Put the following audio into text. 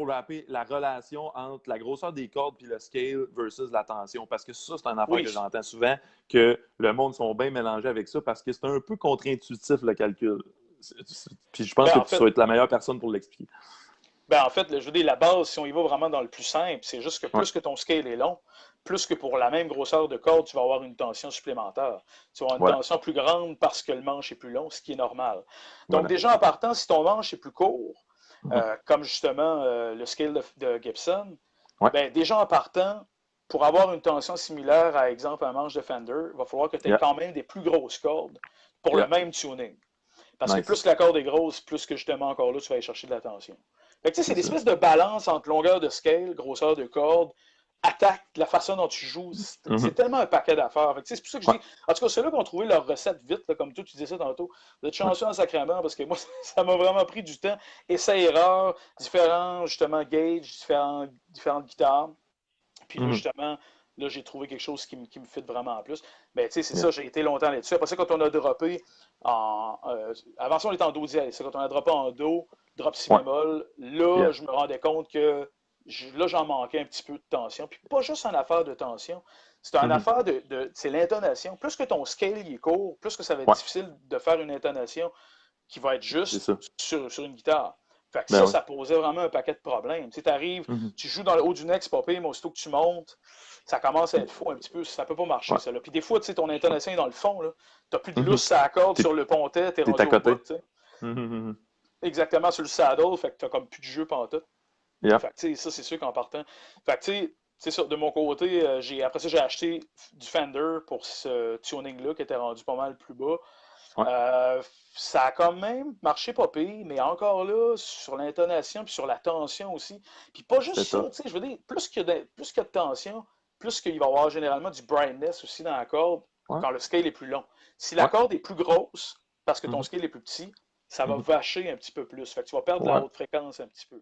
no rapper, la relation entre la grosseur des cordes puis le scale versus la tension. Parce que ça, c'est un affaire Oui. que j'entends souvent, que le monde sont bien mélangés avec ça parce que c'est un peu contre-intuitif, le calcul. Puis je pense Ben, que en tu fait, vas être la meilleure personne pour l'expliquer. je veux dire, la base, si on y va vraiment dans le plus simple, c'est juste que Ouais, plus que ton scale est long, plus que pour la même grosseur de corde, tu vas avoir une tension supplémentaire. Tu vas avoir une voilà. tension plus grande parce que le manche est plus long, ce qui est normal. Donc, Voilà. déjà en partant, si ton manche est plus court, Mhm. comme justement le scale de Gibson, Ouais. ben, déjà en partant, pour avoir une tension similaire à, exemple, un manche de Fender, il va falloir que tu aies Yeah. quand même des plus grosses cordes pour le Yeah. même tuning. Parce que Nice. plus la corde est grosse, plus que justement encore là, tu vas aller chercher de la tension. Fait que, c'est C'est ça. l'espèce de balance entre longueur de scale, grosseur de corde, attaque, la façon dont tu joues. C'est Mhm. tellement un paquet d'affaires. C'est pour ça que je Ouais. dis, en tout cas, ceux-là qui ont trouvé leur recette vite, là, comme toi, tu disais ça tantôt, vous êtes Ouais. chanceux en sacrement parce que moi, ça m'a vraiment pris du temps. Essai-erreur, différents, justement, gauges, différentes guitares. Puis là, Mhm. justement, là, j'ai trouvé quelque chose qui me fit vraiment en plus. Mais tu sais, c'est Yeah. ça, j'ai été longtemps là-dessus. Après ça, quand on a droppé avant ça, on était en do dièse. Quand on a droppé en do, drop si Ouais. bémol, là, Yeah. je me rendais compte que là, j'en manquais un petit peu de tension. Puis pas juste en affaire de tension, c'est une Mhm. affaire c'est l'intonation. Plus que ton scale est court, plus que ça va être Ouais. difficile de faire une intonation qui va être C'est juste ça. sur une guitare. Fait que Ben ça, oui. ça posait vraiment un paquet de problèmes. Tu arrives, Mhm. tu joues dans le haut du neck, c'est pas pire, mais aussitôt que tu montes, ça commence à être faux un petit peu. Ça peut pas marcher, Ouais. ça. Là. Puis des fois, tu sais, ton intonation est dans le fond. Tu n'as plus de Mhm. lousse à la corde T'es, sur le pontet, tu es t'es rendu à au bout. côté. Tu sais. Mhm. Mhm. Exactement sur le saddle, fait que tu comme plus de jeu pantoute. Yep. Fait que, tu sais, ça, c'est sûr qu'en partant. Fait que, tu sais, c'est ça, de mon côté, après ça, j'ai acheté du Fender pour ce tuning-là qui était rendu pas mal plus bas. Ouais. Ça a quand même marché pas pire, mais encore là, sur l'intonation puis sur la tension aussi. Puis pas juste C'était ça, tough. tu sais, je veux dire, plus qu'il y a de tension, plus qu'il va y avoir généralement du brightness aussi dans la corde Ouais. quand le scale est plus long. Si la Ouais. corde est plus grosse, parce que ton Mhm. scale est plus petit, ça va Mhm. vacher un petit peu plus. Fait que tu vas perdre de la Ouais. haute fréquence un petit peu.